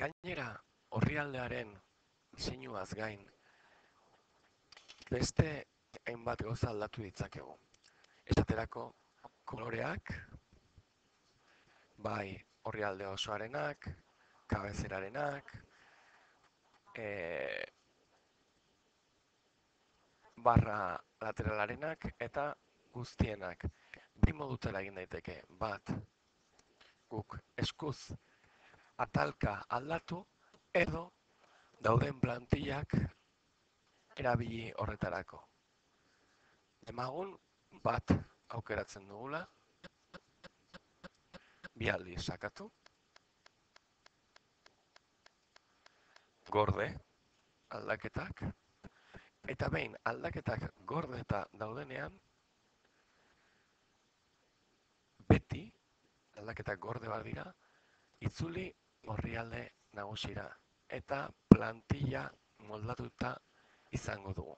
Gainera, orrialdearen diseinuaz gain, beste hainbat gauza aldatu ditzakegu. Esaterako, koloreak, bai orrialde osoarenak, kabezerarenak, barra lateralarenak eta guztienak. Bi modutela egin daiteke, bat, guk eskuz atalka aldatu edo dauden plantillak erabili horretarako. Demagun bat aukeratzen dugula, bi aldiz sakatu, gorde aldaketak, eta behin aldaketak gordeta daudenean, beti aldaketak gorde bat dira, itzuli orrialde nagusira eta plantilla moldatuta izango dugu.